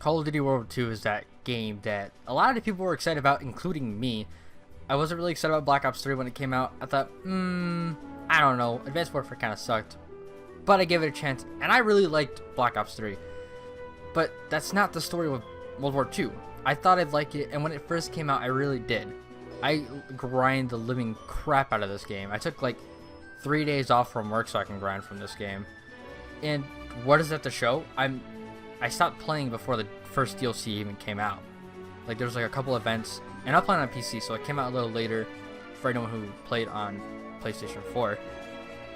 Call of Duty World War II is that game that a lot of people were excited about, including me. I wasn't really excited about Black Ops 3 when it came out. I thought, I don't know, Advanced Warfare kind of sucked. But I gave it a chance, and I really liked Black Ops 3. But that's not the story with World War II. I thought I'd like it, and when it first came out, I really did. I grind the living crap out of this game. I took like 3 days off from work so I can grind from this game. And what is that to show? I stopped playing before the first DLC even came out. Like there was like a couple events, and I'm playing on PC, so it came out a little later for anyone who played on PlayStation 4.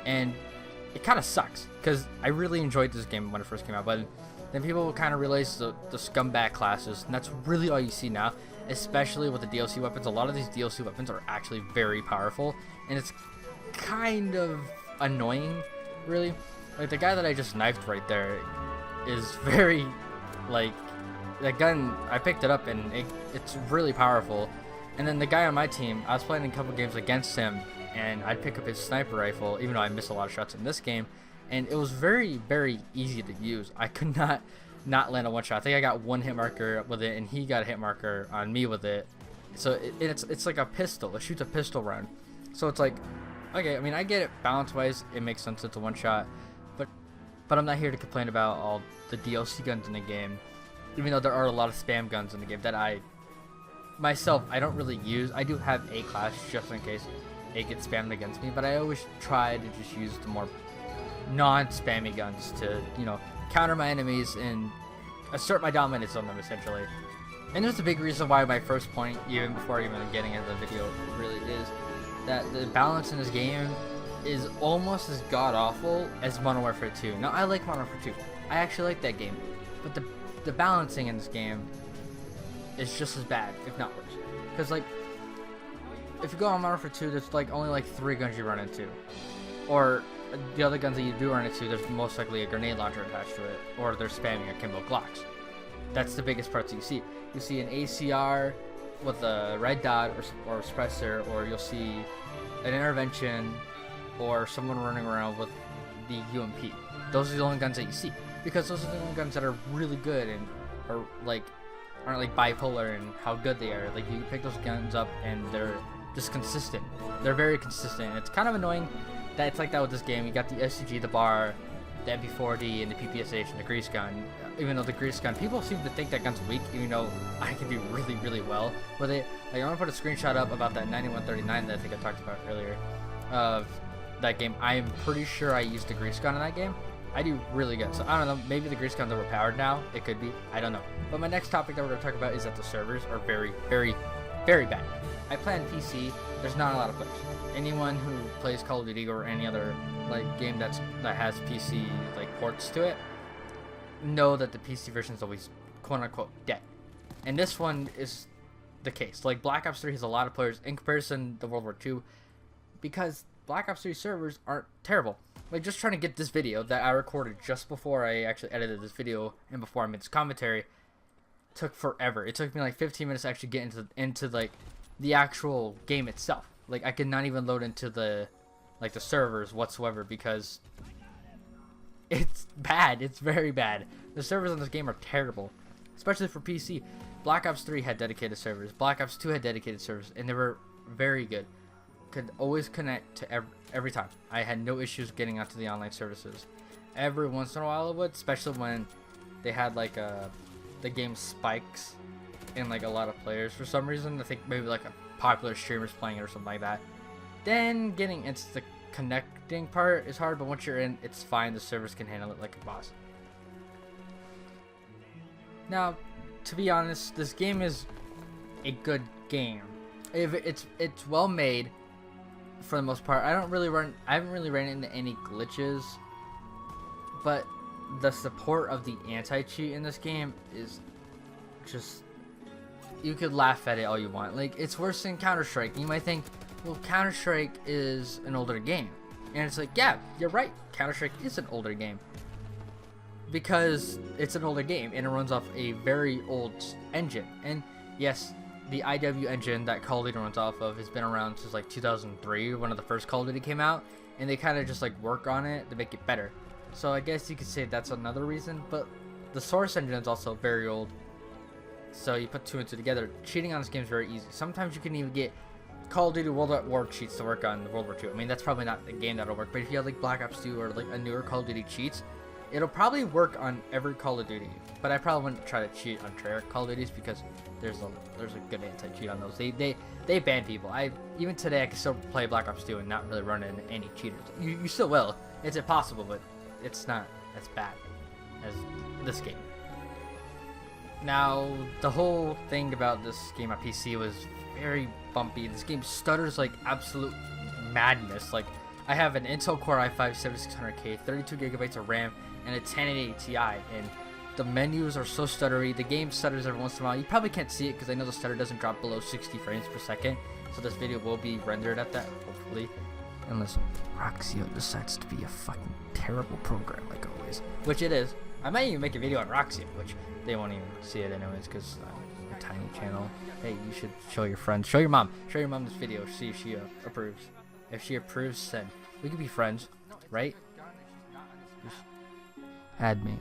And it kind of sucks because I really enjoyed this game when it first came out, but then people kind of realized the scumbag classes, and that's really all you see now, especially with the DLC weapons. A lot of these DLC weapons are actually very powerful, and it's kind of annoying, really. Like the guy that I just knifed right there is very, like, that gun, I picked it up and it's really powerful. And then the guy on my team, I was playing a couple games against him, and I'd pick up his sniper rifle, even though I missed a lot of shots in this game, and it was very, very easy to use. I could not land a one shot. I think I got one hit marker with it, and he got a hit marker on me with it. So it's like a pistol. It shoots a pistol round. So it's like, okay, I mean, I get it balance wise, it makes sense, it's a one shot, but I'm not here to complain about all the DLC guns in the game, even though there are a lot of spam guns in the game that I don't really use. I do have A class just in case it gets spammed against me, but I always try to just use the more non-spammy guns to, you know, counter my enemies and assert my dominance on them, essentially. And there's a big reason why my first point, even before even getting into the video, really is that the balance in this game is almost as god-awful as Modern Warfare 2. Now, I like Modern Warfare 2. I actually like that game. But the balancing in this game is just as bad, if not worse. Because, like, if you go on Modern Warfare 2, there's, like, only, like, 3 guns you run into. Or the other guns that you do run into, there's most likely a grenade launcher attached to it. Or they're spamming akimbo Glocks. That's the biggest parts you see. You see an ACR with a red dot or suppressor, or you'll see an intervention, or someone running around with the UMP. Those are the only guns that you see, because those are the only guns that are really good and aren't like bipolar in how good they are. Like, you pick those guns up and they're just consistent. They're very consistent. It's kind of annoying that it's like that with this game. You got the SCG, the BAR, the MP40, and the PPSH, and the grease gun. Even though the grease gun, people seem to think that gun's weak, even though I can do really, really well with it. Like, I'm gonna put a screenshot up about that 9139 that I think I talked about earlier of that game. I am pretty sure I used the grease gun in that game. I do really good. So I don't know, maybe the grease gun's overpowered now. It could be, I don't know. But my next topic that we're going to talk about is that the servers are very, very, very bad. I play on PC. There's not a lot of players. Anyone who plays Call of Duty or any other like game that has PC like ports to it know that the PC version is always quote unquote dead. And this one is the case. Like, Black Ops 3 has a lot of players in comparison to World War II, because Black Ops 3 servers aren't terrible. Like, just trying to get this video that I recorded just before I actually edited this video and before I made this commentary took forever. It took me like 15 minutes to actually get into like the actual game itself. Like, I could not even load into the servers whatsoever because it's bad. It's very bad. The servers on this game are terrible, especially for PC. Black Ops 3 had dedicated servers. Black Ops 2 had dedicated servers, and they were very good. Could always connect to every time. I had no issues getting onto the online services. Every once in a while it would, especially when they had like the game spikes and like a lot of players for some reason. I think maybe like a popular streamers playing it or something like that. Then getting into the connecting part is hard, but once you're in, it's fine. The servers can handle it like a boss. Now, to be honest, this game is a good game. If it's well made for the most part. I haven't really ran into any glitches, but the support of the anti-cheat in this game is just, you could laugh at it all you want. Like, it's worse than Counter-Strike. You might think, well, Counter-Strike is an older game, and it's like, yeah, you're right, Counter-Strike is an older game, because it's an older game and it runs off a very old engine. And yes, the IW engine that Call of Duty runs off of has been around since like 2003, when the first Call of Duty came out, and they kind of just like work on it to make it better. So I guess you could say that's another reason, but the source engine is also very old. So you put two and two together. Cheating on this game is very easy. Sometimes you can even get Call of Duty World at War cheats to work on World War II. I mean, that's probably not the game that'll work, but if you have like Black Ops 2 or like a newer Call of Duty cheats, it'll probably work on every Call of Duty. But I probably wouldn't try to cheat on Treyarch Call of Duties because there's a good anti-cheat on those. They ban people. Even today I can still play Black Ops 2 and not really run into any cheaters. You still will. It's impossible, but it's not as bad as this game. Now, the whole thing about this game on PC was very bumpy. This game stutters like absolute madness. Like, I have an Intel Core i5-7600K, 32 gigabytes of RAM, and a 1080 Ti, and the menus are so stuttery. The game stutters every once in a while. You probably can't see it because I know the stutter doesn't drop below 60 frames per second, so this video will be rendered at that, hopefully. Unless Roxio decides to be a fucking terrible program like always, which it is. I might even make a video on Roxio, which they won't even see it anyways because a tiny channel. Hey, you should show your friends, show your mom this video, see if she approves. If she approves, then we could be friends, right? Just add me.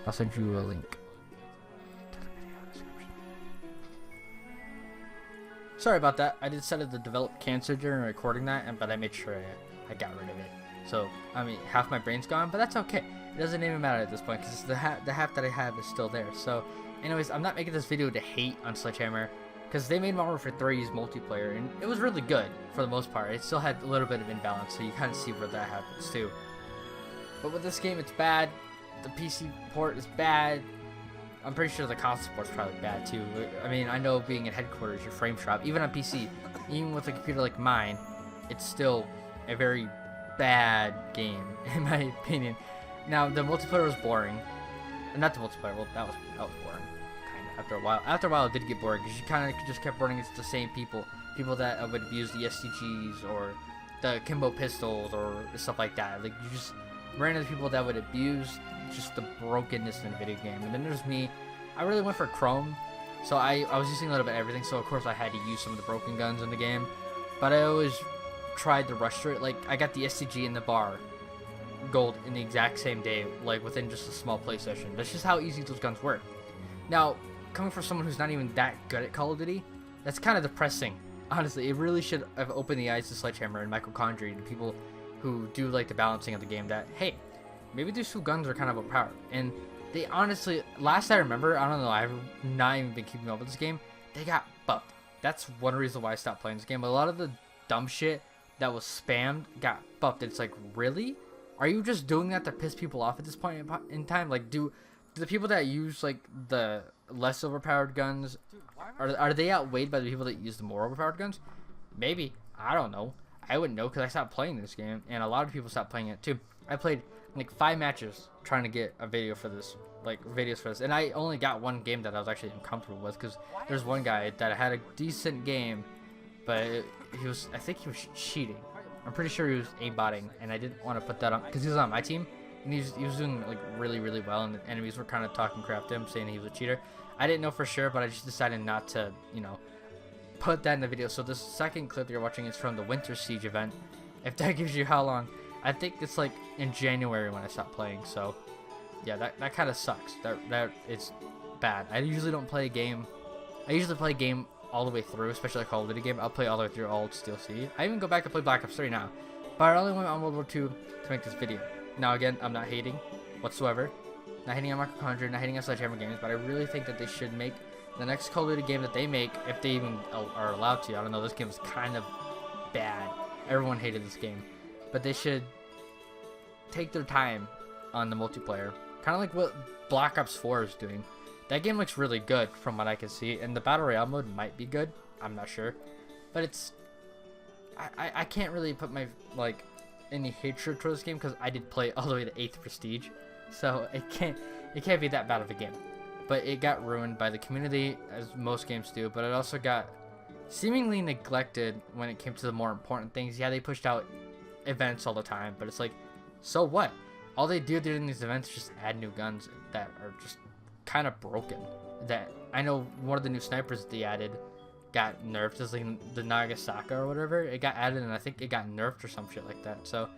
I'll send you a link to the video description. Sorry about that. I decided to develop cancer during recording that, but I made sure I got rid of it. So, I mean, half my brain's gone, but that's okay. It doesn't even matter at this point because the half that I have is still there. So, anyways, I'm not making this video to hate on Sledgehammer because they made Modern Warfare 3's multiplayer, and it was really good for the most part. It still had a little bit of imbalance, so you kind of see where that happens too. But with this game, it's bad. The PC port is bad. I'm pretty sure the console port's probably bad too. I mean, I know being at headquarters, your frame drop, even on PC, even with a computer like mine, it's still a very bad game in my opinion. Now the multiplayer was boring. Not the multiplayer. Well, that was boring. Kind of after a while, it did get boring because you kind of just kept running into the same people that would abuse the STGs or the Kimbo pistols or stuff like that. Like you just ran into people that would abuse just the brokenness in the video game. And then there's me. I really went for Chrome, so I was using a little bit of everything. So of course I had to use some of the broken guns in the game, but I always tried to rush through it. Like I got the STG in the bar gold in the exact same day, like within just a small play session. That's just how easy those guns were. Now, coming from someone who's not even that good at Call of Duty, that's kind of depressing. Honestly, it really should have opened the eyes to Sledgehammer and Michael Condrey, the people who do like the balancing of the game, that hey, maybe these two guns are kind of overpowered. And they honestly, last I remember, I don't know, I've not even been keeping up with this game, they got buffed. That's one reason why I stopped playing this game. But a lot of the dumb shit that was spammed got buffed. It's like, really? Are you just doing that to piss people off at this point in time? Like, do the people that use like the less overpowered guns, are they outweighed by the people that use the more overpowered guns? Maybe. I don't know. I wouldn't know because I stopped playing this game, and a lot of people stopped playing it too. I played like 5 matches trying to get a video for this, and I only got one game that I was actually uncomfortable with because there's one guy that had a decent game, but I think he was cheating. I'm pretty sure he was aimbotting, and I didn't want to put that on because he was on my team, and he was doing like really well, and the enemies were kind of talking crap to him, saying he was a cheater. I didn't know for sure, but I just decided not to, put that in the video. So this second clip you're watching is from the Winter Siege event. If that gives you how long, I think it's like in January when I stopped playing. So yeah, that kind of sucks. That it's bad. I usually don't play a game. I usually play a game all the way through, especially a Call of Duty game. I'll play all the way through all Steel Sea. I even go back and play Black Ops 3 now. But I only went on World War II to make this video. Now again, I'm not hating whatsoever. Not hating on Michael Condrey, not hating on Sledgehammer Games, but I really think that they should make the next Call of Duty game that they make, if they even are allowed to. I don't know, this game was kind of bad. Everyone hated this game. But they should take their time on the multiplayer. Kind of like what Black Ops 4 is doing. That game looks really good from what I can see, and the Battle Royale mode might be good. I'm not sure. But it's... I can't really put my, any hatred towards this game because I did play all the way to 8th Prestige. So it can't be that bad of a game. But it got ruined by the community, as most games do, but it also got seemingly neglected when it came to the more important things. Yeah, they pushed out events all the time, but it's like, so what? All they do during these events is just add new guns that are just kind of broken. That I know one of the new snipers they added got nerfed, as like the Nagasaka or whatever. It got added, and I think it got nerfed or some shit like that. So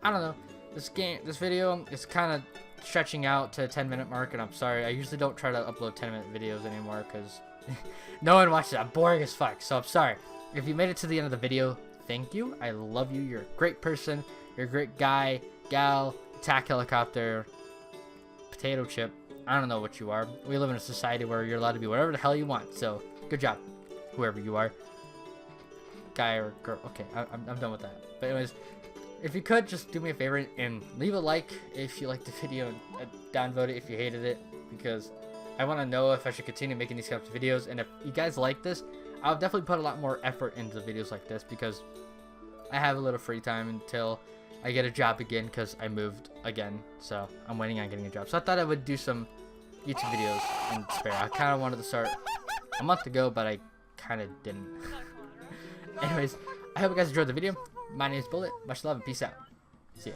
I don't know. This video is kind of stretching out to a 10-minute mark, and I'm sorry. I usually don't try to upload 10-minute videos anymore because no one watches it. I'm boring as fuck, so I'm sorry. If you made it to the end of the video, thank you. I love you. You're a great person. You're a great guy, gal, attack helicopter, potato chip. I don't know what you are. We live in a society where you're allowed to be whatever the hell you want, so good job, whoever you are. Guy or girl. Okay, I'm done with that. But anyways, if you could, just do me a favor and leave a like if you liked the video and downvote it if you hated it, because I want to know if I should continue making these types of videos. And if you guys like this, I'll definitely put a lot more effort into videos like this, because I have a little free time until I get a job again, because I moved again, so I'm waiting on getting a job. So I thought I would do some YouTube videos in spare. I kind of wanted to start a month ago, but I kind of didn't. Anyways, I hope you guys enjoyed the video. My name is Bullet. Much love and peace out. See ya.